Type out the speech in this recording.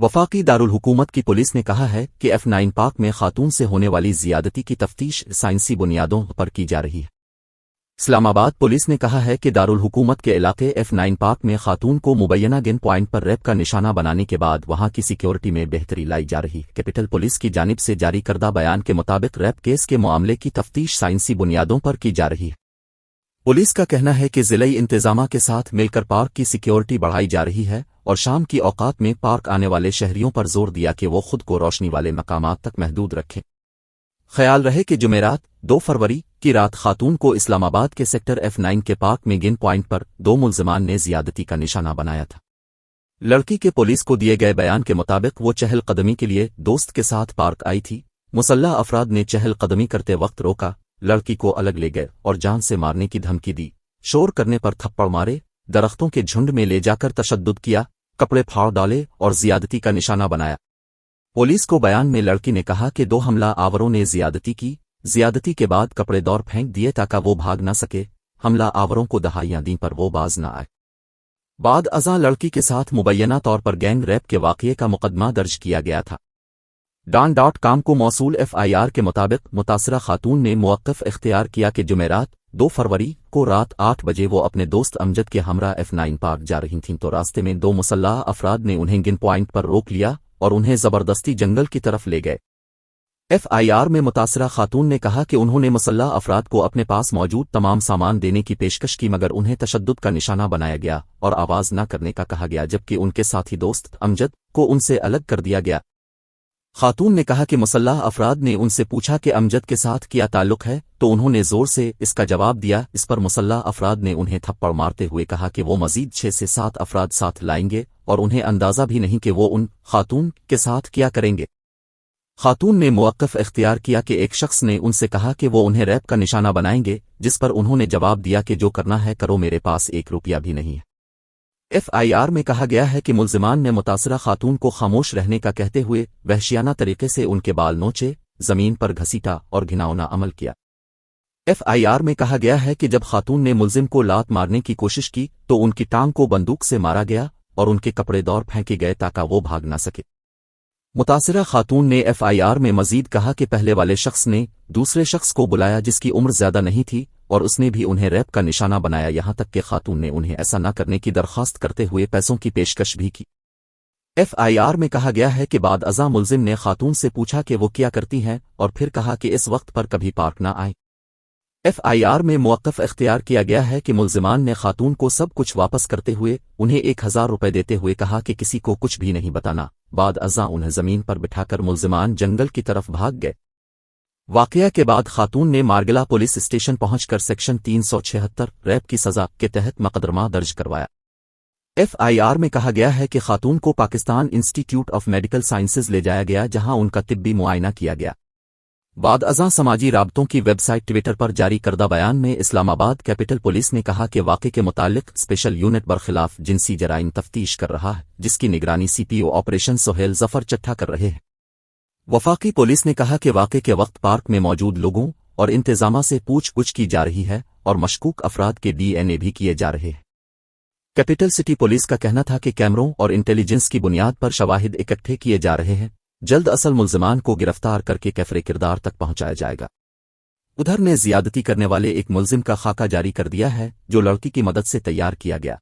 वफाकी दारुल हुकूमत की पुलिस ने कहा है कि F9 पार्क में खातून से होने वाली जियादती की तफ्तीश साइंसी बुनियादों पर की जा रही है। इस्लामाबाद पुलिस ने कहा है कि दारुल हुकूमत के इलाके F9 पार्क में खातून को मुबैना गन पॉइंट पर रैप का निशाना बनाने के बाद वहां की सिक्योरिटी में बेहतरी लाई जा रही है। कैपिटल पुलिस की जानिब से जारी करदा बयान के मुताबिक रैप केस के मामले की तफ्तीश साइंसी बुनियादों पर की जा रही है। पुलिस का कहना है कि ज़िलई इंतजामा के साथ मिलकर पार्क की सिक्योरिटी बढ़ाई जा रही है और शाम की औकात में पार्क आने वाले शहरियों पर जोर दिया कि वो खुद को रोशनी वाले मकामात तक महदूद रखें। ख्याल रहे कि जुमेरात 2 फरवरी की रात खातून को इस्लामाबाद के सेक्टर F9 के पार्क में गन पॉइंट पर 2 मुल्जिमान ने जियादती का निशाना बनाया था। लड़की के पुलिस को दिए गए बयान के मुताबिक वो चहल कदमी के लिए दोस्त के साथ पार्क आई थी। मुसल्लह अफराद ने चहल कदमी करते वक्त रोका, लड़की को अलग ले गए और जान से मारने की धमकी दी। शोर करने पर थप्पड़ मारे, दरख्तों के झुंड में ले जाकर तशद्दुद किया, कपड़े फाड़ डाले और जियादती का निशाना बनाया। पुलिस को बयान में लड़की ने कहा कि 2 हमला आवरों ने जियादती के बाद कपड़े दौड़ फेंक दिए ताकि वो भाग न सके। हमला आवरों को दहाइयां दी पर वो बाज न आए। बाद अज़ां लड़की के साथ मुबैना तौर पर गैंग रैप के वाक़ये का मुकदमा दर्ज किया गया था। DAN.com को मौसूल FIR के मुताबिक मुतासरा खातून ने मुवक्किफ इख्तियार किया कि जुमेरात 2 फरवरी को रात 8 बजे वो अपने दोस्त अमजद के हमरा F9 पार्क जा रही थीं तो रास्ते में 2 मुसल्लह अफराद ने उन्हें गन पॉइंट पर रोक लिया और उन्हें जबरदस्ती जंगल की तरफ ले गए। FIR में मुतासरा खातून ने कहा कि उन्होंने मुसल्लह अफराद को अपने पास मौजूद तमाम सामान देने की पेशकश की मगर उन्हें तशद्दुद का निशाना बनाया गया और आवाज न करने का कहा गया, जबकि उनके साथी दोस्त अमजद को उनसे अलग कर दिया गया। खातून ने कहा कि मुसल्लह अफराद ने उनसे पूछा कि अमजद के साथ क्या ताल्लुक है तो उन्होंने जोर से इसका जवाब दिया। इस पर मुसल्लह अफराद ने उन्हें थप्पड़ मारते हुए कहा कि वो मजीद 6 से 7 अफराद साथ लाएंगे और उन्हें अंदाजा भी नहीं कि वो उन खातून के साथ क्या करेंगे। खातून ने मुवक्किफ इख्तियार किया कि एक शख्स ने उनसे कहा कि वो उन्हें रैप का निशाना बनाएंगे, जिस पर उन्होंने जवाब दिया कि जो करना है करो, मेरे पास 1 रुपया भी नहीं है। FIR में कहा गया है कि मुल्जिमान ने मुतासरा खातून को खामोश रहने का कहते हुए वहशियाना तरीके से उनके बाल नोचे, जमीन पर घसीटा और घिनौना अमल किया। FIR में कहा गया है कि जब खातून ने मुल्जिम को लात मारने की कोशिश की तो उनकी टांग को बंदूक से मारा गया और उनके कपड़े दौड़ फेंके गए ताकि वो भाग न सके। मुतासरा खातून ने FIR में मजीद कहा कि पहले वाले शख्स ने दूसरे शख्स को बुलाया जिसकी उम्र ज्यादा नहीं थी और उसने भी उन्हें रैप का निशाना बनाया, यहां तक कि खातून ने उन्हें ऐसा न करने की दरख्वास्त करते हुए पैसों की पेशकश भी की। FIR में कहा गया है कि बाद अज़ां मुल्जिम ने खातून से पूछा कि वो क्या करती हैं और फिर कहा कि इस वक्त पर कभी पार्क न आए। FIR में मुवक्किफ इख्तियार किया गया है कि मुल्जिमान ने खातून को सब कुछ वापस करते हुए उन्हें 1000 रुपये देते हुए कहा कि किसी को कुछ भी नहीं बताना। बाद अज़ां उन्हें जमीन पर बिठाकर मुल्जिमान जंगल की तरफ भाग गए। वाकया के बाद खातून ने मारगला पुलिस स्टेशन पहुंचकर सेक्शन 376 रैप की सजा के तहत मुकदमा दर्ज करवाया। FIR में कहा गया है कि खातून को Pakistan institute of medical sciences ले जाया गया जहां उनका तिब्बी मुआयना किया गया। बाद अज़ां समाजी राबतों की वेबसाइट ट्विटर पर जारी करदा बयान में इस्लामाबाद कैपिटल पुलिस ने कहा कि वाक़े के मुतालिक स्पेशल यूनिट बरखिलाफ जिनसी जराइम तफ्तीश कर रहा है, जिसकी निगरानी CPO ऑपरेशन सोहेल जफर चट्ठा कर रहे हैं। वफाकी पुलिस ने कहा कि वाक़े के वक्त पार्क में मौजूद लोगों और इंतजामा से पूछ-गुछ की जा रही है और मशकूक अफराद के DNA भी किए जा रहे हैं। कैपिटल सिटी पुलिस का कहना था कि कैमरों और इंटेलिजेंस की बुनियाद पर शवाहिद इकट्ठे किए जा रहे हैं, जल्द असल मुल्जिमान को गिरफ्तार करके कैफरे किरदार तक पहुंचाया जाएगा। उधर ने जियादती करने वाले एक मुल्जिम का खाका जारी कर दिया है जो लड़की की मदद से तैयार किया गया।